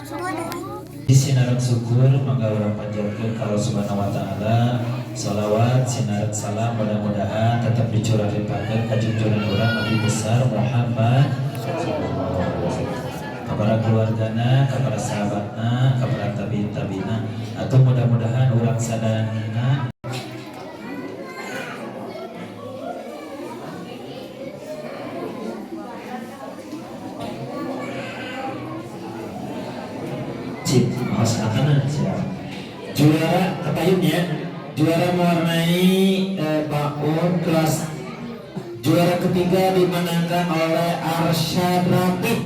Sinaran syukur mangga urang panjatkeun ka Allah Subhanahu wa taala. Shalawat sinaran salam mudah-mudahan tetap dicurahkeun ka junjungan urang Nabi besar Muhammad sallallahu alaihi wasallam. Kepada keluargana, kepada sahabatna, kepada tabiin-tabiina, atau mudah-mudahan urang sadayana juara ketayunnya, juara mewarnai tahun kelas juara ketiga dimenangkan oleh Arsyad Rafiq.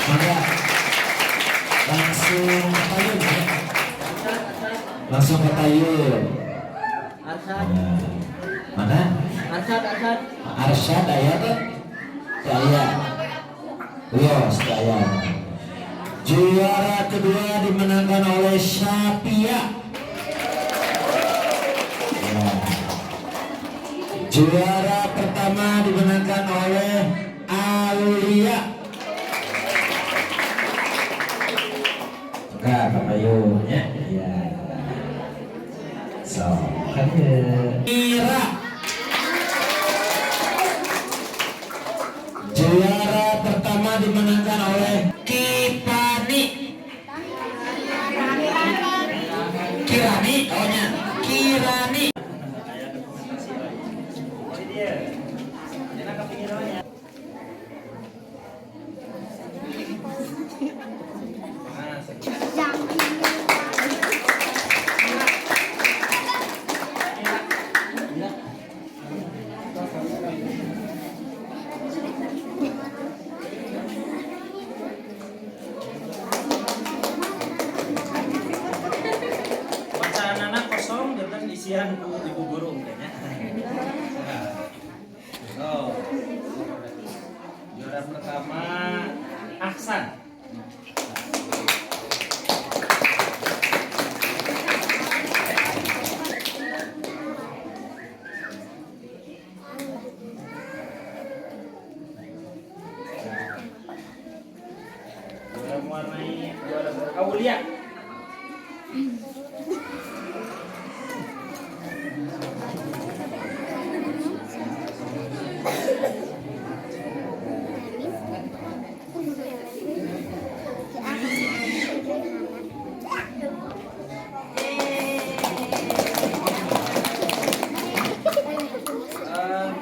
Maka langsung ketayun ya, langsung ketayun. Mana? Arsyad daya tuh, daya. Wios daya. Juara kedua dimenangkan oleh Syapia. Ya. Juara pertama dimenangkan oleh Aulia. Enggak, kapayunnya. Ya. So, kan Ira. Juara pertama dimenangkan oleh Kirani, ohnya Kirani. Isian ibu guru kayaknya. Oh. Juara pertama Ahsan. Juara mewarnai juara Aulia.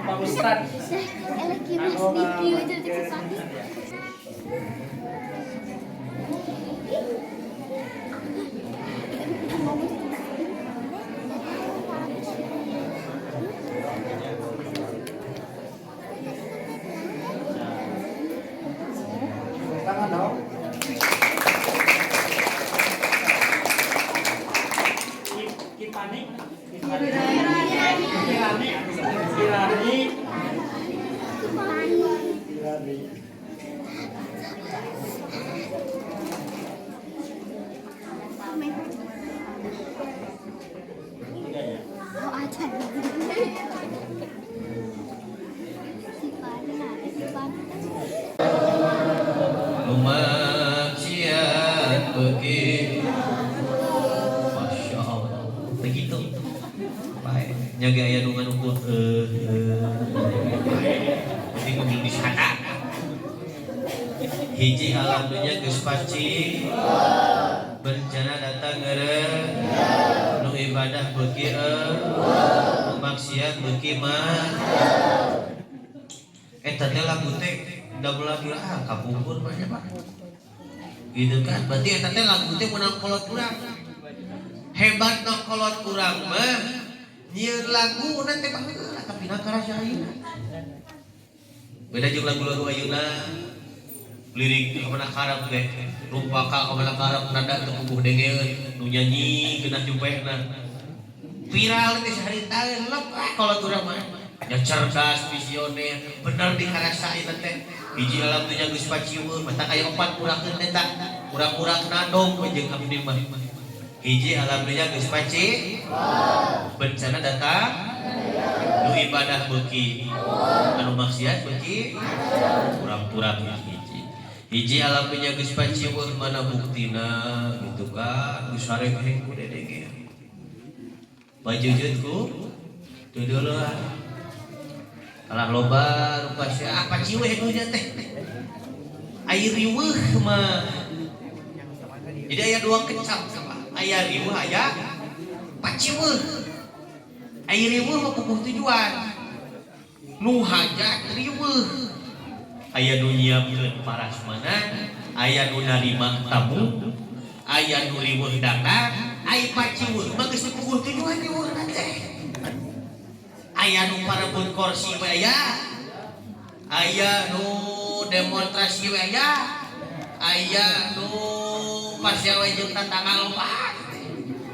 Pak Ustadz tangan dong. Kirani. Maksiat begitu, masya Allah, begitu. Baik, nyaga aya nu nganukut jadi ngomong di sana. Hiji alam dunya geus paci, bencana datang eureun, nu ibadah beuki nu maksiat beuki mah. Eta teh lagu teh dabelah-belah kapungkur banyak Pak. Gitu kan, berarti eta teh lagu teh menang kolot urang. Hebat na kolot urang mah nyieun lagu nanti baheula tapi na karasa ayeuna. Beda jeung lagu-lagu ayeuna. Lirik kamana karep teh, rumpaka kamana karep nada teu puguh dengeun, nu nyanyi geunah jumpehna. Viral teh saharita lep kolot urang mah. Nya cerdas, visioner, bener dikarasain teh. Hiji alam teh geus pacieueun, mata kaya 4 urakeun eta. Urang-urang nadong jeung abdi mah. Hiji alam teh geus paci. Bencana datang. Nu ibadah beuki, anu maksiat beuki. Urang-urang hiji. hiji alaminya geus paciweuh mana buktina gitu kan geus sareng ku dedege bajujutku teu deuleun kalah loba rupa sia paciweuh nu teh aya riweuh mah jadi aya dua kecap aya riweuh aya paciweuh aya riweuh mah puguh tujuan nu hajat riweuh aya nu nyiapkeun parasmanan, aya nu narima tamu, aya nu riweuh datang, aya paciweuh mah geus puguh tujuan riweuh teh. Aya nu parebut kursi we aya nu demonstrasi we aya nu pasya we jeung tatanggal lompat.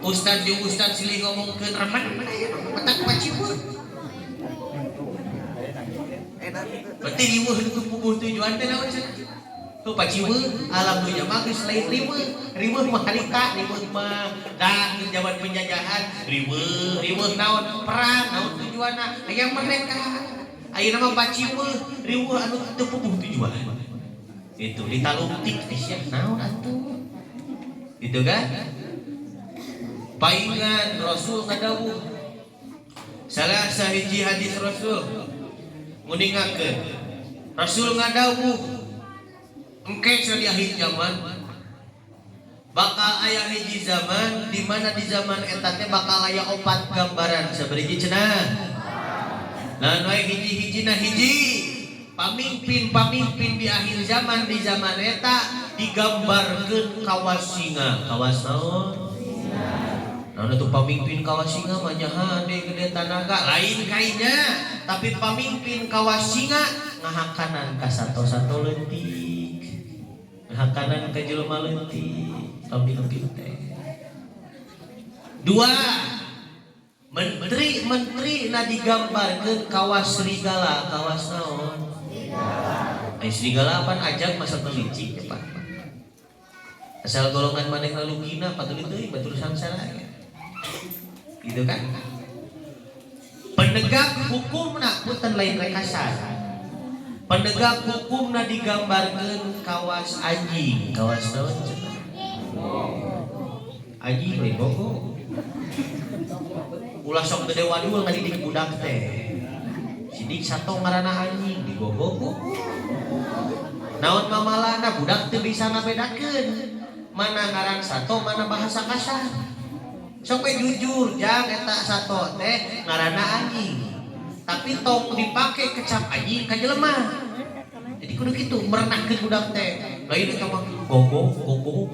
Ustaz jeung ustaz silih ngomongkeun remen aya nu petak paciweuh. Berarti riweuh itu puguh tujuan teh naon cenah? Tu paciweuh alam dunya mah geus lain riweuh mah harita, riweuh mah dah zaman penjajahan, riweuh naon perang, naon tujuanna? Aya merdeka. Ayeuna mah paciweuh, riweuh anu teu puguh tujuan. Itu ditalungtik teh sia naon atuh. Gitu kan? Paingan Rasul ngadawuh. Salah sahiji hadis Rasul nguningakeun Rasul ngadawuh engke di akhir zaman bakal aya hiji zaman di mana di zaman eta teh bakal aya 4 gambaran sabaraha cenah nah we hiji-hijina hiji pamimpin di akhir zaman di zaman eta digambarkeun kawas singa kawas naon nah itu pamimpin kawas singa mah nyaha deui gede tanaga lain kainya tapi pamimpin kawas singa ngahakanan ka sato-sato leutik ngahakanan ka jelema leutik pamimpin teh dua menteri na digambarkeun kawas serigala kawas naon serigala pan ajag masa telicik cepat asal golongan manehna lugina patuh teuing batur sangsara ya gitu kan penegak hukumna punten lain rekasan penegak hukumna digambarkeun kawas anjing kawas naon cenah anjing we gogo ulah sok gede wadul ngadidik budak teh sidik sato ngaranna anjing digogo naon mamalana budak teu bisa ngabedakeun mana ngaran sato mana bahasa kasar sok jujur jang eta sato teh ngaranna anjing tapi tong dipake kecap anjing ka jelema jadi kudu kitu merenahkeun budak teh lain eta mah gogo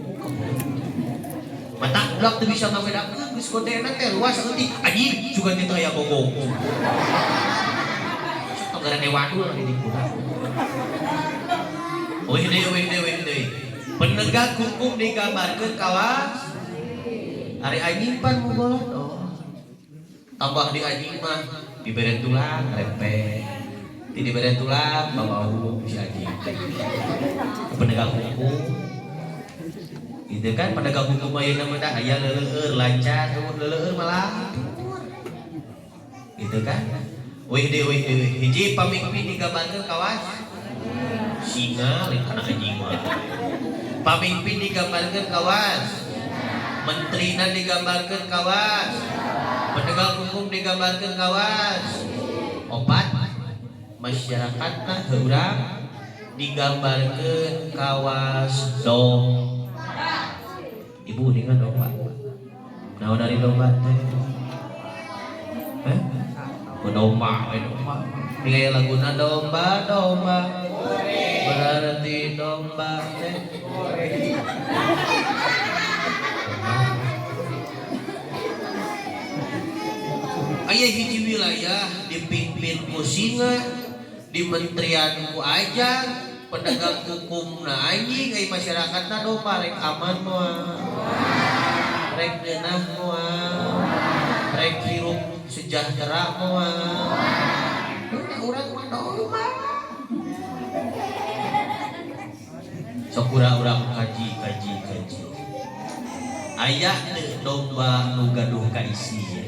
mata budak teu bisa ngabedakeun geus kodena teh luas leutik anjing juga kitu aya gogo sok ngaranna wadul di budak weh deui penegak hukum digambarkeun kawas hari anjing pan mugolot tambah di anjing mah dibere tulang repet dibere tulang bau si anjing penegak hukum itu kan penegak hukum ayeuna mah da aya leuleur lancar leuleur malah itu kan weh hiji pamimpin digambarkeun kawas singa lain kana anjing mah pamimpin digambarkeun kawas menterina digambarkeun kawas penegak hukum digambarkeun kawas opat masyarakatna heurang digambarkeun kawas domba ibu dengan domba naon dari domba teh domba ini laguna domba berarti domba teh aya hiji wilayah dipimpin ku singa di menterian ku aja penegak hukum na anjing ai masyarakatna domba rek aman moal rek deunah moal rek hirup sejahtera moal urang mah domba sok urang kaji aya teu domba nu gaduh ka isi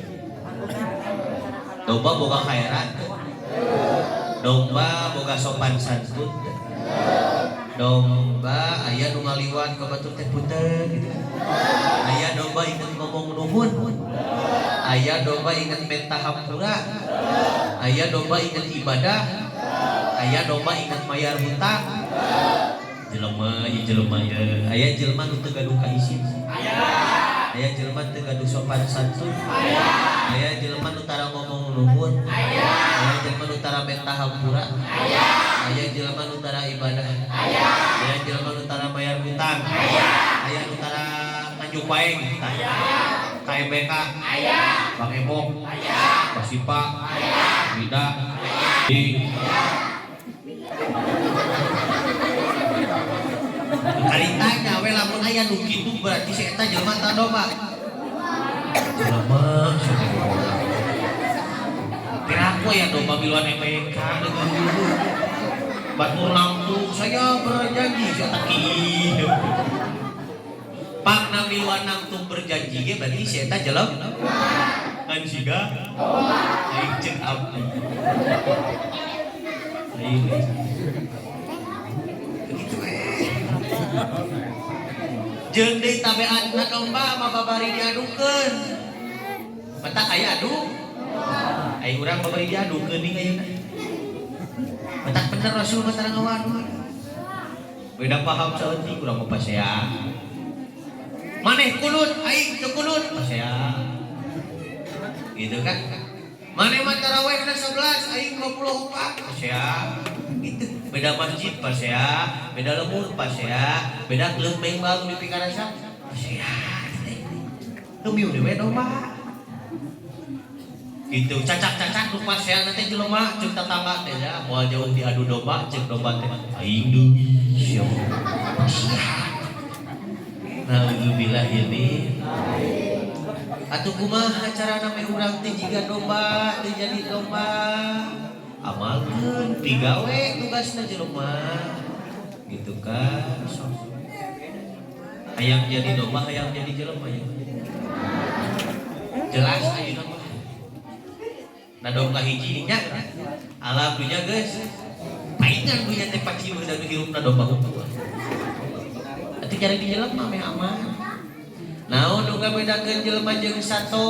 domba boga khairat domba boga sopan santun domba aya nu ngaliwat ka batur teh punten gitu. Aya domba inget ngomong nuhun. Aya domba inget mentah hampura. Aya domba inget ibadah. Aya domba inget mayar hutang. Jelema ya. Aya jelema nu teu gaduh ka isin. Aya jelema teu gaduh sopan santun. Aya jelema nu tara ngomong nuhun. Aya jelema nu tara mentah hampura. Aya jelema nu tara ibadah. Aya jelema nu tara bayar hutang. Aya nu tara nganjuk paeng. KMBK. Bang Ebong. Basipa. Rida. Karitanya we lamun aya nu kitu berarti si eta jelema tah domba. Jelema piraku ya domba miluan MBK dengan dulu. Batur langsung saya berjanji saya tak kieu. Pak namiluan langsung berjanji ge berarti si eta jelema. Kan siga aing cek abdi. Jeung deui tabeatna domba mah babari diadukeun. Matak aya adu. Ai urang babari diadukeun ning ayeuna. Matak bener Rasul mah tara ngawaduh. Beda paham saeutik urang mah pasea. Maneh kunut aing teu kunut pasea. Gitu kan? Maneh mah tarawehna 11 aing 24 pasea. Gitu. Beda masjid pasea, beda lemur pasea, beda leumpeng baru di pikarasa pasea. Teumiu dewe domba. Gitu cacak-cacak nu pasea nanti jelema ceuk tetangga teh ya, moal jauh diadu domba ceuk domba teh aing deui siapa. Alhamdulillah ini. Atuh kumaha carana meh urang teh jiga domba, teh jadi domba. Amalkeun pigawe tugasna jelema gitu kan. Hayang jadi domba, hayang jadi jelema ya. Jelas ayeuna mah. Na domba hiji nya alam dunya geus. Paingan dunya teh pacieu dan hirupna domba hukum. Atuh cari di jelema meh aman. Naon nu ngabedakeun jelema jeung sato?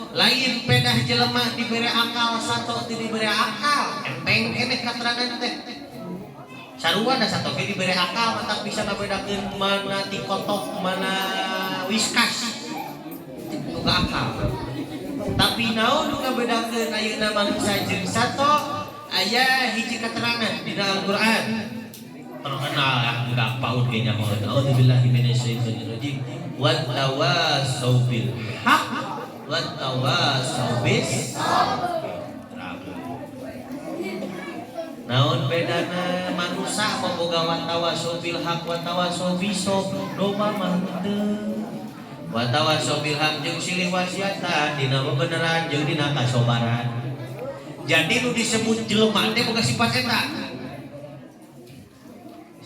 Lain pedah jelema diberi akal, sato teu diberi akal. Enteng keneh katerangan teh. Sarua da sato ge diberi akal matak bisa ngabedakeun mana tikotok, mana wiskas. Nu akal. Tapi naon nu ngabedakeun ayeuna manusia jeung sato? Aya hiji katerangan di dalam Al-Qur'an. Terkenal ya, enggak paut ge nya mah. Auzubillahi minasyaitonir rajim. Wa tawasau bil haq wa tawasau bis naon bedana manusia boga wa tawasau bil haq wa tawasau bis domba mah teu wa tawasau bil haq jeung silih wasiatan dina bebeneran jeung dina kasobaran. Jadi nu disebut jelema teh boga sifat eta.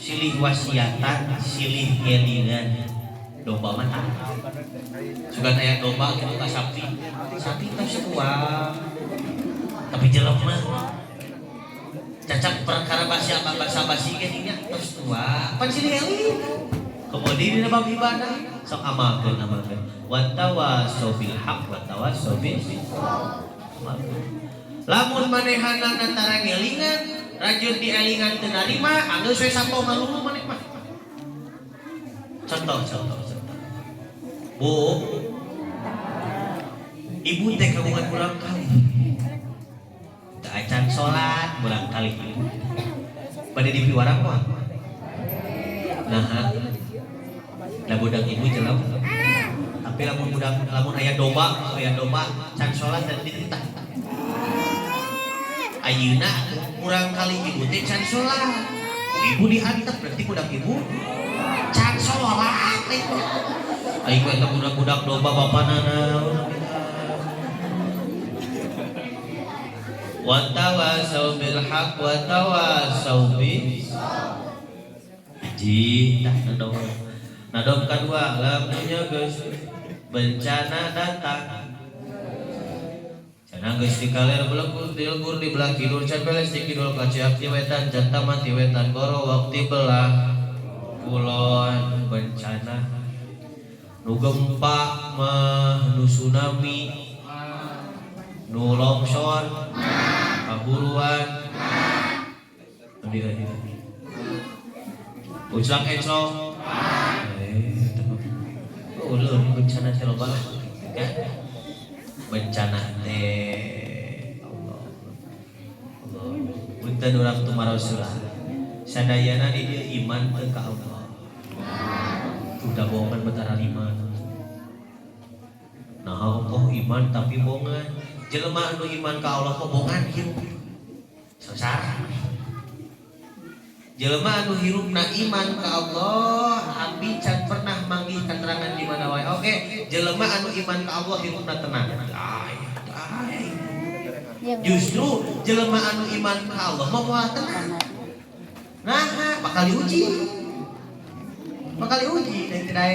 Silih wasiatan, silih ngelingan. Domba mah sugan aya domba kitu ka sapi teh sebuah tapi jelema cacak perkara basa basi ge nya terus tua pan sini elit kemudian dina bab ibadah sok amalkeun wa tawasau bil haq wa tawasau bis lamun manehana antara ngelingan rajin dielingan teu narima anggeus we sato malulu maneh mah contoh Bu, ibu teh kagungan kurang kali. Tak acan sholat kurang kali ibu. Pada di piwara apa? Nah, da budak ibu jelam. Tapi lamun aya domba can sholat dan dititah. Ayeuna kurang kali ibu teh can sholat. Ibu diantep berarti budak ibu can sholat ibu. Aing eta budak-budak domba bapana naon wa tawasau bil haq wa tawasau bis haji tah nadom kadua lamunnya geus bencana datang can Nanggeus di kaler belegur dilgur di belah kidul can beles di kidul kaciak ti wetan jantaman ti wetan goro waktu belah kulon bencana nu gempa mah nu tsunami nu longsor kaburuan adi uclak encok ulun bencana teh loba ya bencana teh Allah punten urang tumarosulah sadayana di dieu iman teu ka Allah udah bohongan betara iman nah Allah iman tapi bohongan jelema anu iman ka Allah kok bohongan hirup sengsara jelema anu hirupna iman ka Allah abi can pernah manggih keterangan di mana wae oke jelema anu iman ka Allah hirupna tenang justru jelema anu iman ka Allah moal tenang nah bakal diuji dan tidak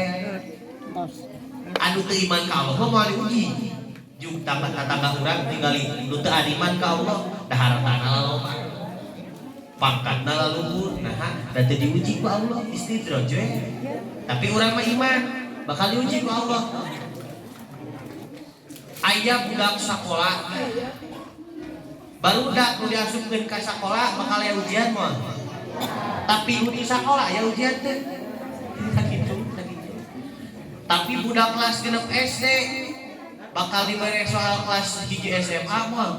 anu teu iman ka Allah moal diuji juk tangga urang tinggali nu teu iman ka Allah daharatana loba pangkatna luhur nah da teu diuji ku Allah istidraj we tapi urang mah iman bakal diuji ku Allah aya budak sakola barudak nu diasupkeun ka sakola bakal aya ujian moal tapi nu di sakola aya ujian teh tapi budak kelas 6 SD bakal diberi soal kelas 1 SMA moal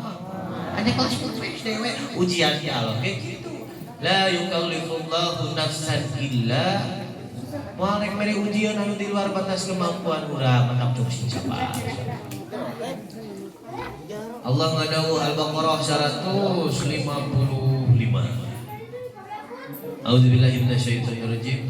hanya kelas 10 SD we ujian di Allah kayak gitu la yukallifullahu nafsan illa moal rek mere ujian anu di luar batas kemampuan urang mantap cuk sing sabar Allah ngadawu Al-Baqarah 155 A'udzubillahi minasyaitonir rajim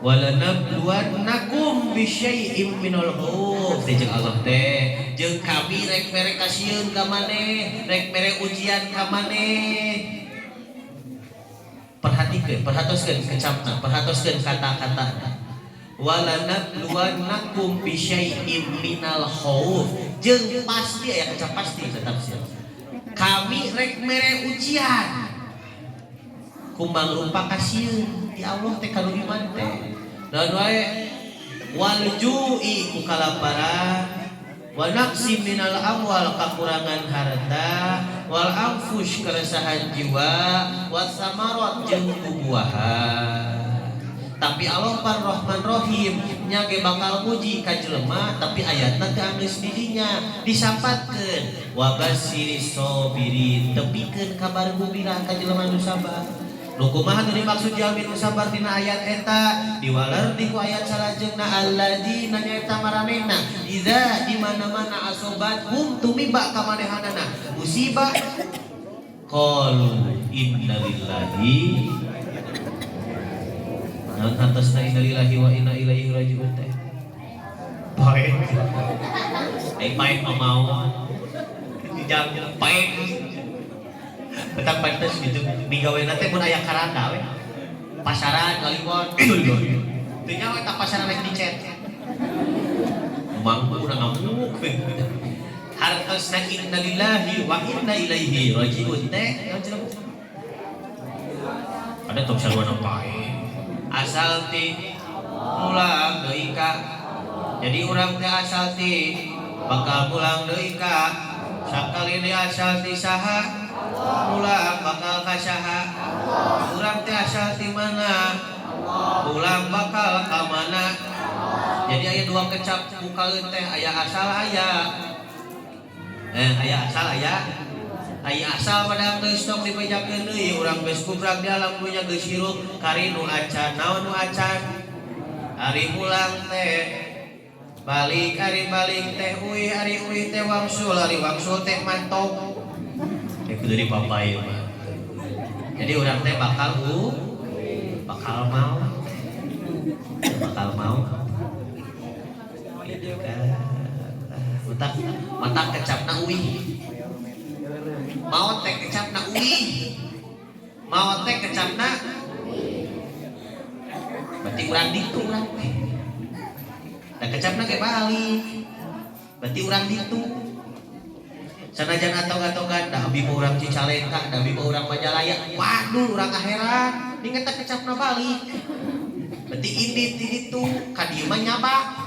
walanabluwannakum bisyai'im minal khauf jeung Allah teh jeung kami rek mere kasieun ka maneh rek mere ujian ka maneh perhatoskeun kecapna perhatoskeun kata-katana walanabluwannakum bisyai'im minal khauf jeung pasti aya kecap pasti tetap siap kami rek mere ujian kumbang rupa kasieun di Allah teh kalau iman teh dan wae wal ju'i ku kalaparan wa naqsi minal amwal kakurangan harta wal anfus keresahan jiwa was samarat jeung buah tapi Allah Ar-Rahman Rahim nya ge bakal muji ka jelema tapi ayatna teu anggeus didinya disampatkeun wa basiris sabirin tepikeun kabar gembira ka jelema nu sabar nu kumaha nu dimaksud jalmi nu sabar dina ayat eta diwalar di ku ayat salajengna alladzina nyaeta maranehna iza di mana-mana asobat hum tumiba ka manehanana musibah qalu innalillahi naon hartosna innalillahi wa inna ilaihi raji'un teh baik baik mau dijam baik tetap pantes gitu digawena teh mun aya karanda we pasaran kaliwon teu nya we tak pasaran rek dicet mangku urang ngamuk hartosna innalillahi wa inna ilaihi raji'un teh ada top sarwana pae asal ti mulang deui ka jadi urang teh asal ti bakal mulang deui ka sakali dia asal ti saha ulang bakal kasaha urang teh asal ti mana ulang bakal ka mana jadi aya dua kecap bukaeun teh aya asal aya asal aya asal pada geus tok dipejakeun deui urang geus kubrag di alam dunya geus hirup kari nu acan naon nu acan ari ulang teh balik ari balik teh uih ari uih teh wangsul ari wangsul teh mantok kudu dipapai mah. Jadi urang teh bakal mau. Gitu kan. Matak kecapna uih. Maot teh kecapna uih. Maot teh kecapna berarti urang ditu urang teh. Da kecapna ge balik. Berarti urang ditu. Sanajan atong-atongan da abi urang Cicalengka, da abi urang Majalaya. Waduh, urang aheran, ninget teh kecapna balik. Berarti indit di ditu, ka dieu mah nyaba.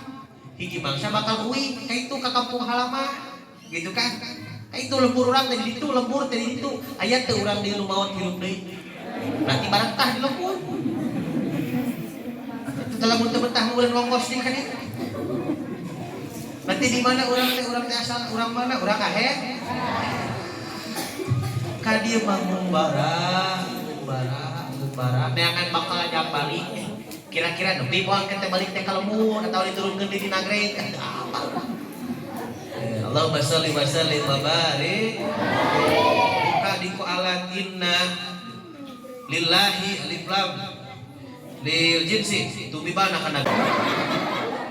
Hiji mangsa bakal uwi ka itu ka kampung halaman. Gitu kan? Ka itu lembur urang teh di ditu, lembur teh di ditu. Aya teh urang di lumawan hirup deui. Berarti barakah di lembur. Itu telah mun teu betah mulai longkos di kana. Berarti di mana urang teh asal urang mana? Urang aher. Ka dieu mah ngumbara, neangan bakal ajak balik. Kira-kira nepi moal teh balik teh ka lembur atau diturunkeun di Nagreg. Apa? Allahumma sholli wa sallim wa barik. Buka di ku alat inna lillahi alif lam lil jinsi tubibana kana.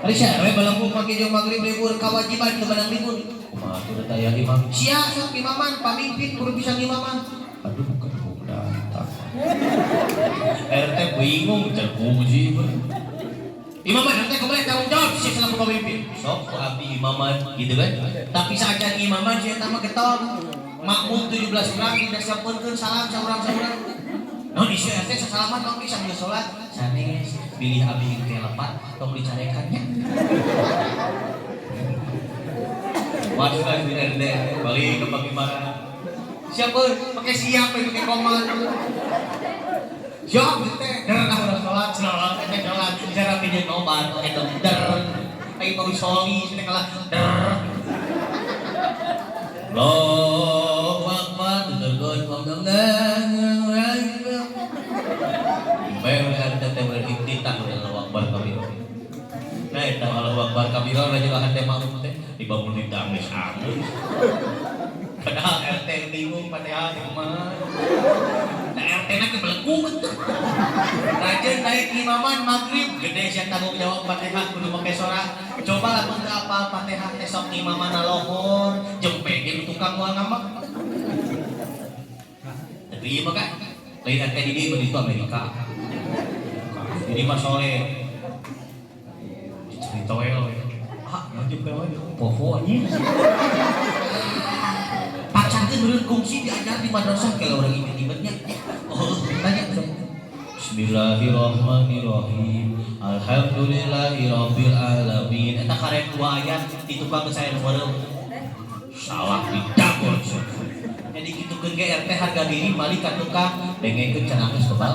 Ari sae balangku pagi jeung magrib libur kewajiban teu badang libur. Kumaha teu taya imam? Sia sok imaman pamimpin kudu bisa imaman. Aduh bukan datang. RT bingung terpuji. Imaman RT kembali tanggung jawab sih selaku pemimpin. Sok ku abdi imaman gitu kan. Tapi saat imaman sia tah mah getol. Makmum 17 urang tidak sampurkeun salam saurang-saurang. Naon isi RT sasalaman mangke sambil salat. Sanes pilih abdi teh lepat tong dicarekannya. Waslah di RT balik ke bagaimana? Siapa pakai siap pakai koman? Siap teh derah udah salat teh salat cara pinjeun obat eta der ai mau soli teh kalah der. Allahu Akbar tergon ngomongna. Bae ada teh beriktitah Allahu Akbar kabir. Nah eta Allahu Akbar kabir juga hate makmum teh dibangun di dames amun. Padahal RT bingung padahal iman. Nah RT na kebelengkung. Rajin naik imaman magrib gede sia tanggung jawab Fatihah kudu make sorak. Coba lamun teu apal Fatihah teh sok imaman lohor jeung pege tukang moal ngambek. Terima kan? Lain RT di dieu di Amerika. Ini mah sore. Cerita we. Ah, ngajib we. Poho anjing. Pacarnya bener kongsi diajar di madrasah kalau orang ingat-ingatnya. Oh, tanya dong. Bismillahirrahmanirrahim. Alhamdulillahirabbil alamin. Eta karek 2 ayat di tukang saya nomor salah didagor. Jadi gitukeun ge RT harga diri balik ka tukang dengekeun cenah geus kebal.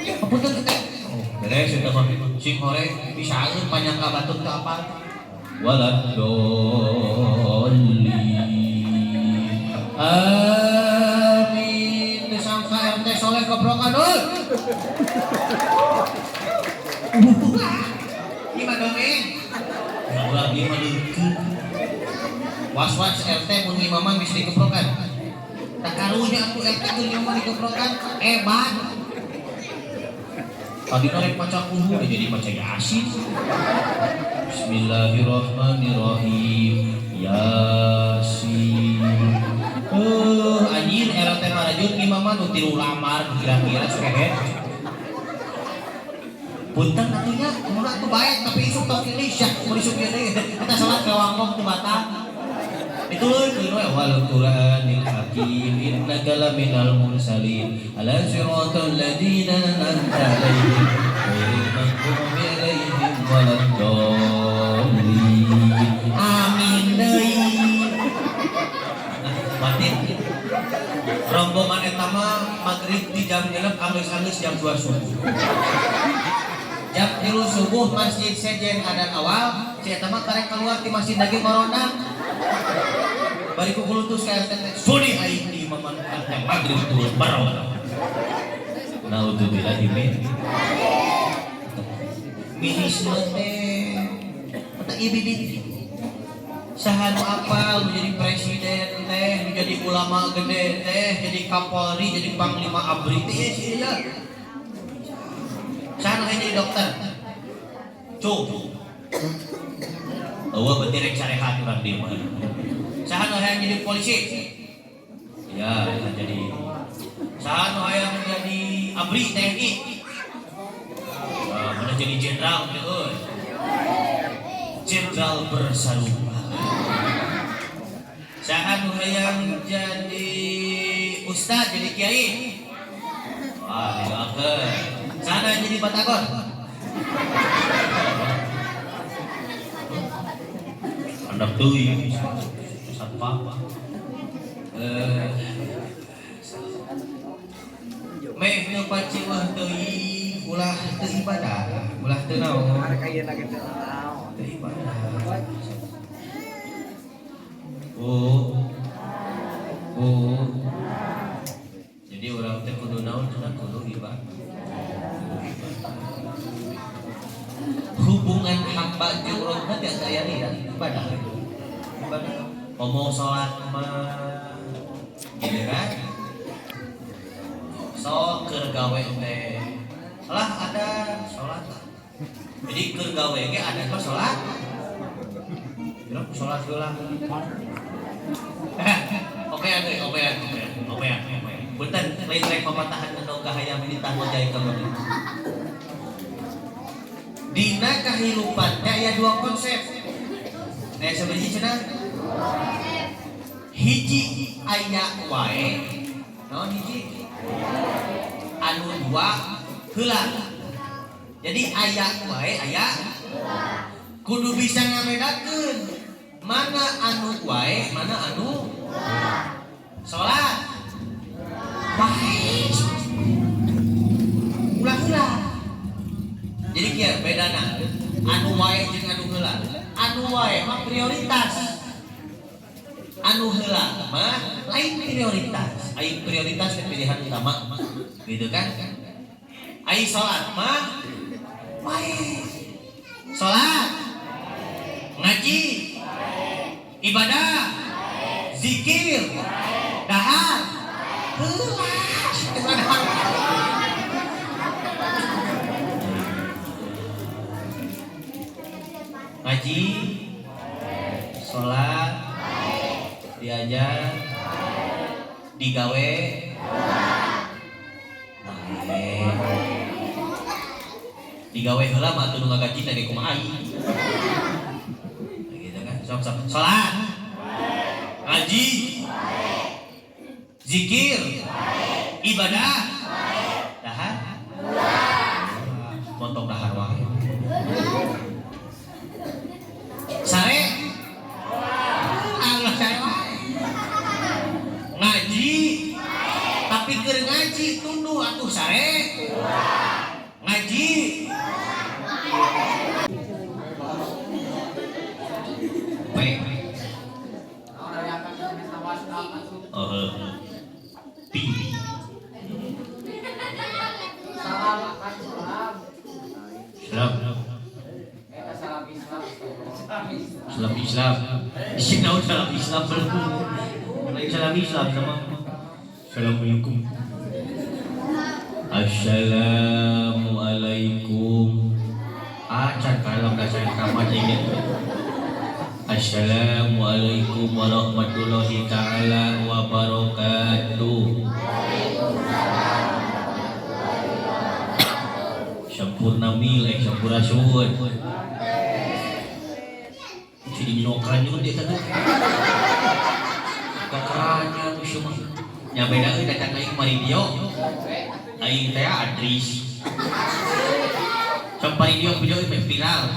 Apunten kita. Oh, beres eta mah sing hore pisaeun panjang ka batur teh apa? Walad dolli. Amin. Disangka RT soleh kebrokan ul. Gimana dongeng? Ya ulah gimana leukeut. Was-was RT mun imaman bisa dikebrokan. Tak karunya aku RT mun imaman dikebrokan hebat. Tadi norek maca kuhu jadi maca Yasin. Bismillahirrahmanirrahim. Yasin. Anjir RT marajut imaman nu tilu lamar kira-kira sekehe. Punten atunya kumaha atuh bae tapi isuk tos Indonesia mun isuk deui eta salat ka wangkong teu batal. Dituleun we wal Qur'anil Hakim innaka laminal mursalin ala siratal ladzina an'amta 'alaihim ghairil maghdubi 'alaihim waladdallin. Amin deui. Batin rombongan eta mah magrib di jam 6 geus jam 2 subuh. Jam 3 subuh masjid sejen adan awal, si eta mah karek keluar ti masjid lagi corona. Bari ku kulutus ka RT suni aing di imaman RT magrib tuh baron. Naudzubillah min. Mihisna teh eta ibidi. Saha nu apal menjadi presiden teh, menjadi ulama gede teh, jadi Kapolri, jadi Panglima ABRI teh sia. Saha nu jadi dokter? Cuk. Eueuh berarti rek sarehat urang dieu mah. Saha nu hayang jadi polisi? Ya, jadi. Saha nu hayang jadi ABRI TNI? Mana jadi jenderal teh euy. Jenderal bersarung. Saat hayang jadi ustad, jadi kiai. Wah, didoakeun. Sana jadi batagor. Anak teuing satpam. Meh nu paciwah teuing ulah teu ibadah, ulah teu naon. Teu ibadah. Jadi orang teh kudu naon cenah kudu ibadah. Hubungan hamba jeung Rabbna teh aya ibadah. Ibadah. Ngomong salat mah gitu kan. Sok keur gawe teh. Lah ada salat. Jadi keur gawe ge ada mah salat. Kira salat heula. Oke. Punten lain rek pamatahan anu kahayang ditah mojai ka bae. Dina kahirupan teh aya dua konsep. Nah, sabaraha cenah? Hiji aya wae. Naon hiji? Anu dua heula. Jadi aya wae aya kudu bisa ngabedakeun mana anu wae, mana anu salat. Baik. Ulah-ulah. Jadi kieu bedana anu wae jeung anu heula. Anu wae mah prioritas. Anu heula mah lain prioritas. Ai prioritas teh pilihan utama. Gitu kan? Ai salat mah wae. Salat, ngaji, ibadah, zikir, dahar, heula. Ngaji, sholat, diajar, digawe, digawe heula mah atuh nu ngagaji teh kumaha ai. Gitu kan. Sok salat, ngaji, zikir, ibadah, dahar, montong dahar wae. Sare, Allah sare wae. Ngaji, tapi keur ngaji tunduh atuh sare. Ngaji. Baik. Tinggi. Salam Islam. Sing naon salam Islam belum. Salam Islam sama. Assalamualaikum. Assalamualaikum. Acan kalau dasar kamar ini. Assalamualaikum warahmatullahi taala wabarakatuh. Sampurna mil sampurasun. Jadi minokannya dia kata. Kakaknya tuh semua. Nya beda euy datang aing Maridio. Aing teh Adris. Sampai dia video pilar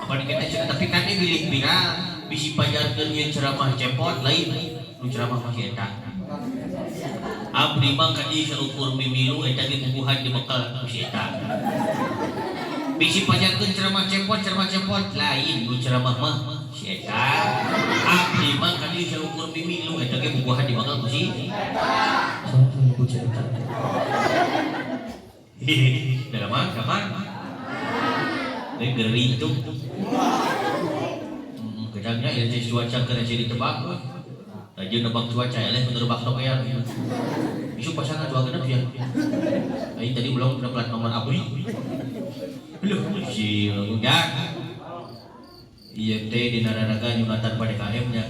apa kita cerita tapi kan dia bilik pilar bisi pajarkeun ieu ceramah cepot lain nu ceramah masih eta abdi mah kadi saukur mimilu eta ge bubuhan di bekal masih eta bisi pajarkeun ceramah cepot lain nu ceramah mah si eta abdi mah kadi saukur mimilu eta ge bubuhan di bekal masih sama ku cerita dalam kapan ini geri itu kadangnya ya jadi cuaca kena jadi tebak aja nebak cuaca ya menerbak tokean isu pasangan dua genap ya ini tadi belum plat nomor abri belum si udah iya teh di nararaga nyunatan pada KM nya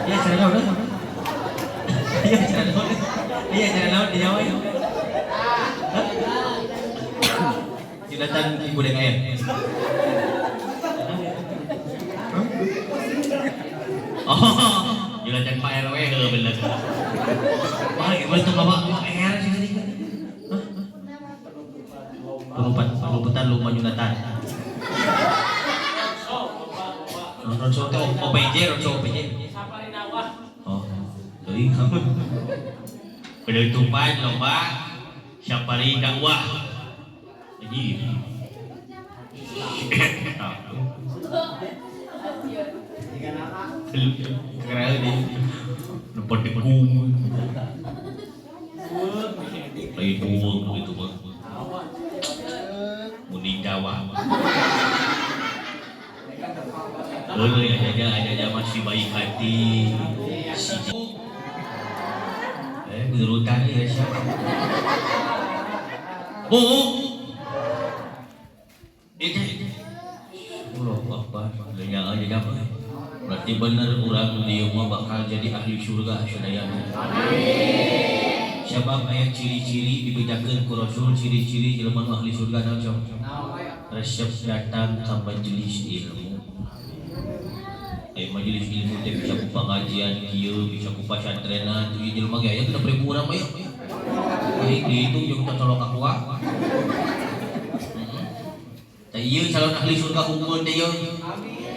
ya caranya udah iya caranya udah di Jawa ya datang ibu DKM Oh, jelajan Pak RW heeh bener. Wah, gimana tuh Bapak R sih tadi? Perumpatan lomba nyunatan. Roadshow teh OPJ, roadshow OPJ. Oh, teuing kamu. Penutupan lomba Syafari dakwah. Jadi keren deh. Dapat dekung. Itu mah. Muni Jawa. Ada masih baik hati. Berurutan ya siapa? Bu. Itu. Allah Akbar. Lenya aja dapat. Berarti benar orang di rumah bakal jadi ahli surga sadayana. Amin. Siapa aya ciri-ciri dibedakeun ku Rasul ciri-ciri jelema ahli surga naon? Resep datang ka majelis ilmu. Majelis ilmu teh bisa ku pengajian kieu, bisa ku pasantrenan, ieu jelema ge aya 6.000 urang mah. Ari dihitung jeung colok aqua. Tah ieu calon ahli surga unggul teh yeuh.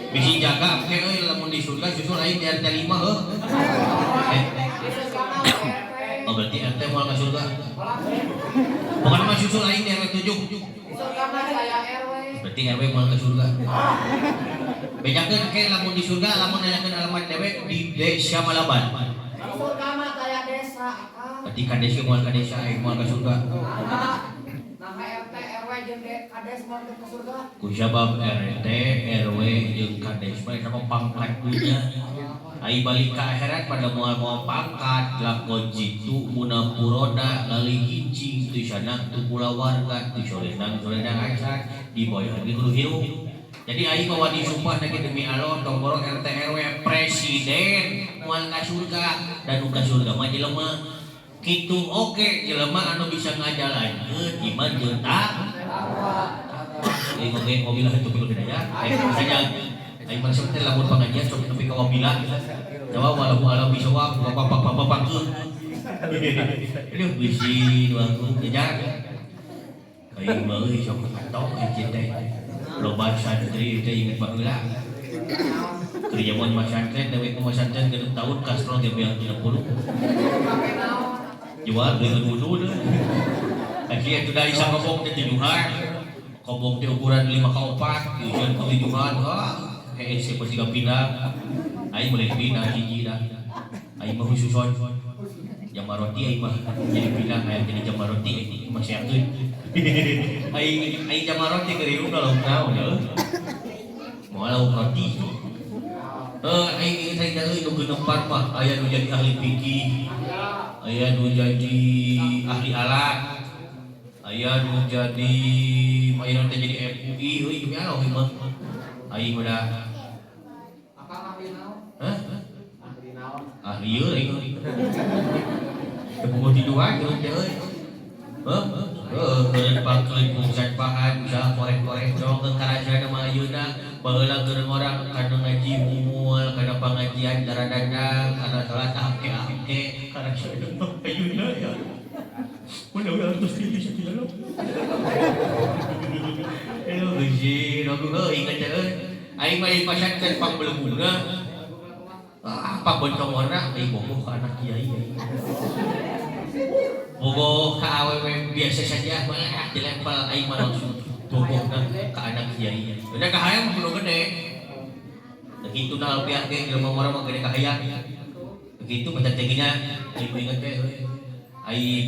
Bisi jaga ke euy lamun di surga susul aing di RT 5 heuh. Oh berarti RT moal ka surga. Bukan mah susul aing di RW 7. Surga mah saya RW. Berarti RW moal ka surga. Bejakeun ke lamun di surga lamun nanyakeun alamat dewek di desa Malaban. Surga mah daya desa akang. Berarti kades moal ka desa aing moal ka surga. Nama RT RW jeung kades moal ka surga. Ku sabab RT RW jeung kades mah sama pangkat dunya. Ai balik ka akhirat pada moal pangkat lakon jitu mun puroda ngali hiji teu sana teu pula warga teu sorenang aisyah di boy lagi kudu hirup. Jadi aing bawa disumpah lagi demi Allah tomboro RT RW presiden moal ka surga dan ka surga mah jelema kitu oke jelema anu bisa ngajalankeun iman jeung takwa. Oke mobilah itu pilu daya. Misalnya aing maksud teh lamun pengajian sok nepi ka mobilah. Jawa walau alam bisa wak bapak keun. Ini bisi dua keun jajar. Aing mah euy sok katok hiji teh. Loba santri teh inget baheula. Kerja mun masantren dewe ku masantren genep tahun kastrol ge beang 30. Jual dengan wudu deh. Aki itu dari sang kobong teh tujuhan. Kobong teh ukuran 5 ka 4, ujian ku tujuhan. Kayak siapa sih pindah. Aing boleh pindah hiji dah. Aing mah khususon. Jamaroti aing mah jadi pindah kayak jadi jamaroti ini masih aktif. Aing jamaroti ke riung dalam naon ya. Moal roti. Aing saya dari nu genepan mah aya nu jadi ahli fikih. Aya nu jadi ahli alat. Aya nu jadi aya nu jadi MUI euy gimana mah. Aing udah ahli yeuh aing. Teu tiduran jeung teh euy. Keureun pakeun pungsan pahan usaha korek-korek dong karajana mah ayeuna baheula geureung orang kana ngaji mual kana pangajian daradadang kana salat ake karajana mah ayeuna ya. Mudah-mudahan terus di sini ya. Hello bisi, aku ingat euy. Aing mah di pasantren Pangbelenguna. Apa boncong orang aing bogoh ka anak kiai. Bogoh ka awewe biasa saja malah dilempel aing mah langsung bogohna ka anak kiai. Udah kahayang kudu gede. Begitu na alpiah ge jelema urang mah gede kahayang. Begitu baca tingginya aing inget teh aing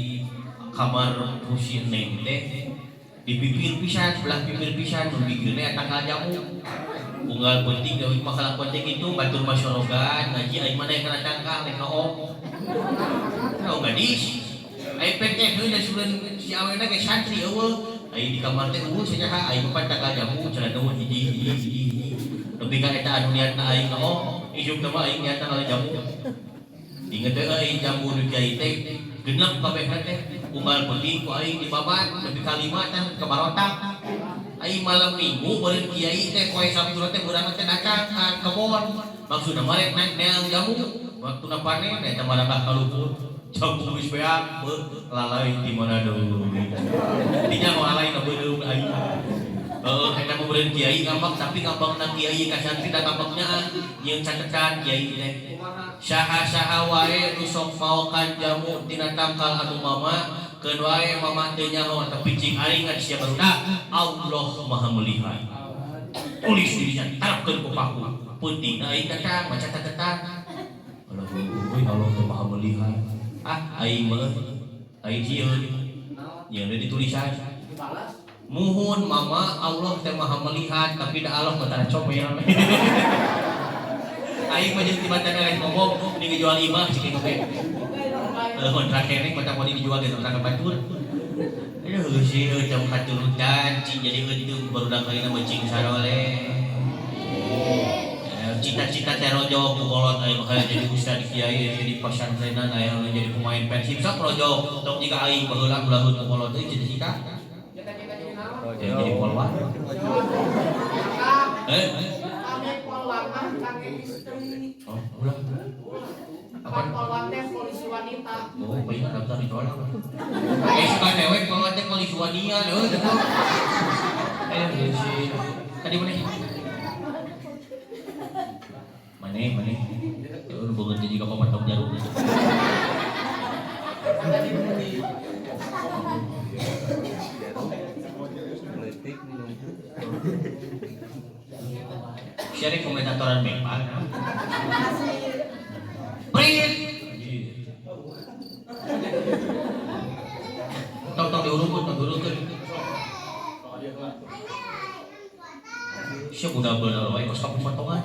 kamar pusin neng teh di bibir pisan sebelah bibir pisan nu bibirna eta jamu. Unggal penting dari makalah penting itu batur masyarakat ngaji aing mana yang kena cangkang rek noong. Kau gadis. Aing pete heuh da sureun si awena ge santri eueuh. Aing di kamar teh eueuh sajaha aing mah tangkal jamu cenah nuhun hiji. Tapi ka eta anu niatna aing noong, isuk mah aing niatna ngale jamu. Inget teh aing jamu nu kiai teh genep kabeh teh. Unggal penting ku aing di babat nepi ka 5 teh ka barotak. Ai malam minggu beureun kiai teh poe Sabtu teh urang teh datang ka kebon. Maksudna mah rek neang jamu. Waktuna panen eta marangkah kalupur. Jamu geus beak lalai di Manado. Dinya mau lalai ka beuleuh aing. Eta mah beureun kiai ngambak tapi ngambakna kiai ka santri da ngambaknya jeung catetan kiai teh. Saha-saha wae nu sok maokan jamu tina tangkal anu mama keun wae mama teu nyaho tapi cing aing kan sia barudak Allah Maha melihat. Tulis dirinya tarapkeun ku paku. Penting aing datang baca catatan. Allah teu Maha melihat. Aing mah aing sieun. Yang ada ditulisan. Muhun mama Allah teu Maha melihat tapi da Allah mah tara comel. Aing mah jeung tibatan eleh ngomong di jual imah cik teh. Kontrak kene mata mau dijual gitu kontrak batur. Aduh sih jam katurutan cing jadi heudeung barudak ayeuna mah cing sarole. Cita-cita teh rojo ku kolot aing mah jadi ustad kiai jadi pesantrenan aya jadi pemain Persib sok rojo tong jika aing baheula ulahun ku kolot teh cita-cita. Jadi polwan. Oh, ulah. Apa polwan teh polisi wanita. Oh, baik daftar ditolak. Suka cewek polwan teh polisi wanita leuh eta. Si tadi Mane. Udah banget jadi kapal patok jarum. Sharing komentatoran Memang. Prit. Tong diurungkeun. Siapa udah bener wae kos kamu potongan.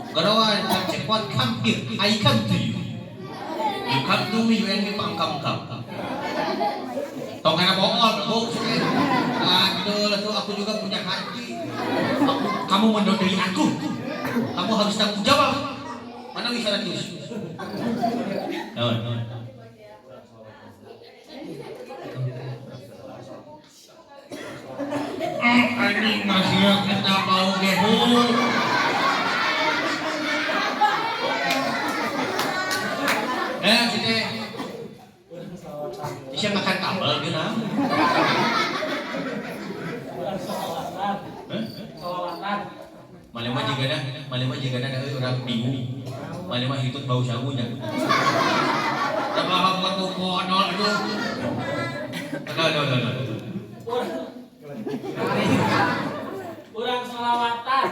Garawan cepot kampir, I come to you. You come to me when you come. Tong kana bohong, aduh, aku juga punya hati. Kamu menodai aku. Kamu harus tanggung jawab. Mana bisa ratus? Anjing masih kita bau gehu. Sini. Bisa makan kabel gitu. Malema jika ada orang bingung. Malema hitut bau sabunya. Apa buat kodol itu? Kurang solawatan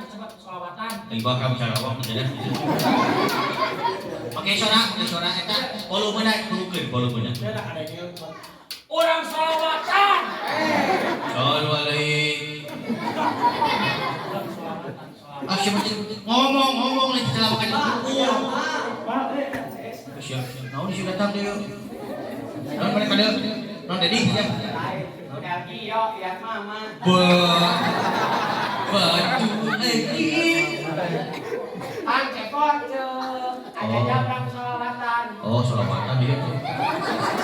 cepat solawatan. Ibadah kamu sarawak saja. Pakai suara eta volumenya turunkeun volumenya. Kurang solawatan. Sallu alaihi. Ngomong lagi setelah makan itu. Siap. Naon sih datang deh. Naon mereka deh. Naon Dedi ya. Dagi yo ya mama. Baju lagi. Cepot ada jam solawatan. Oh, solawatan dia tuh.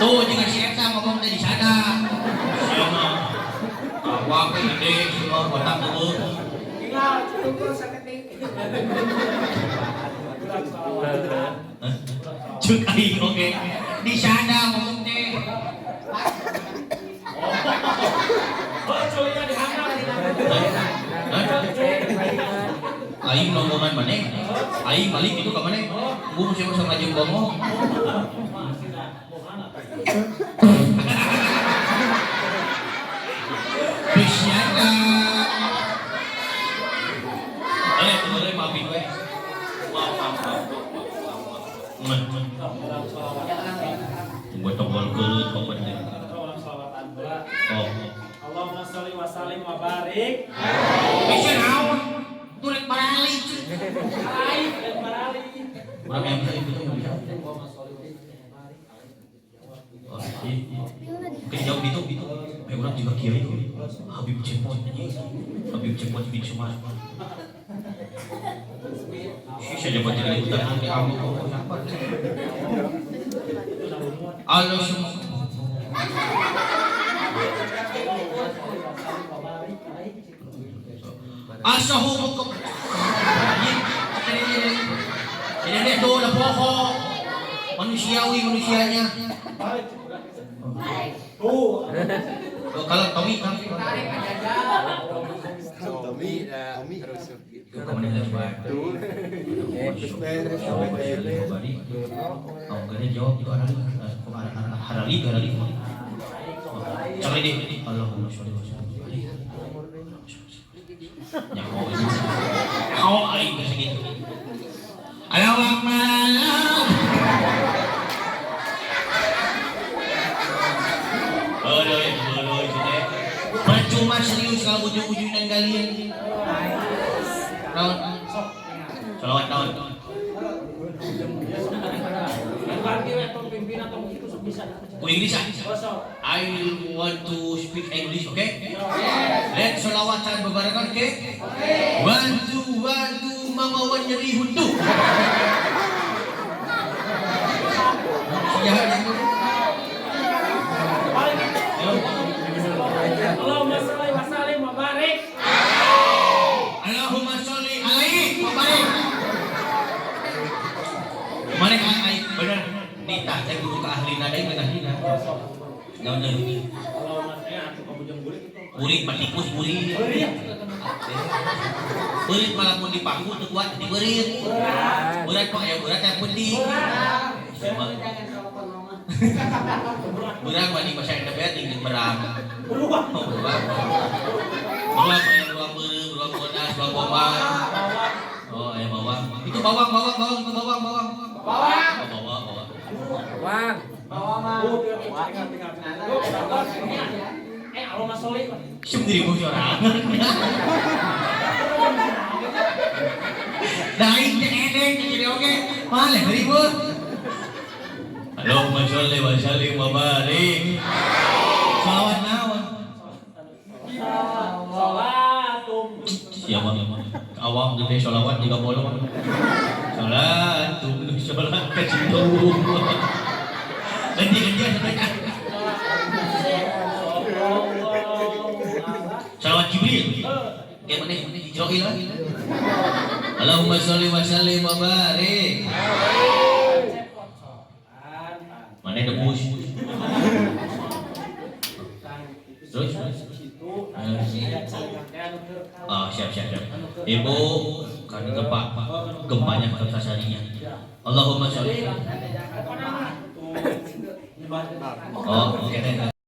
Tuh jika si Eta ngomong tadi sana. Siapa? Awak gede semua kotak dulu. Tinggal cukup seketik. Cukai oke. Di sana ngomong teh. Culinya di mana? Aing ngomongan mana? Aing balik itu ke mana? Bung siapa sama ngajeng ngomong? Bisyaka. Boleh maafin gue. Maaf. Buat tombol gelut pokoknya. Oh. Allahumma sholli wa sallim wa barik. Bisa naon? Turek baralik. Berapa yang bisa itu yang bisa? Kejauh itu. Orang juga kiai itu. Habib Cepot bin Sumar. Saya dapat jadi hutan di awal. Allah semua. Asahu mukum. Ini tuh ada pokok manusianya. Oh, kalau Tommy percuma serius kalau ujung-ujungnya kalian. Tahun salawat tahun. English I want to speak English, okay? Let's salawatan bebarengan, okay? Wantu mama wan nyeri hundu. Allahumma sholli wa sallim wa barik. Allahumma sholli alaihi wa barik. Mereka benar nita saya guru ke ahli nada yang ahlina. Naon deui? Allahumma sholli atuh ka bujang gulit itu. Burit patikus burit. Burit malah mun dipangku teu kuat dibeurit. Burat kok aya burat yang penting. Burak wani bahasa Indonesia tinggi berang. Beruang bodas, beruang bawang. Oh, ya bawang. Itu bawang. Allahumma sholli. Sendiri bos orang. Daing edeng jadi oke. Malih ribut. Allahumma sholli wa sallim wa barik. Salawat naon? Salatum. Siapa awang gede salawat 30. Salat ke situ. Ganti sampai salawat Jibril. Kayak mana Jibril lagi. Allahumma sholli wa sallim wa barik. Mana debus? Terus? Siap. Ibu, karena gempanya kertasarinya. Allahumma sholli. Oh, oke.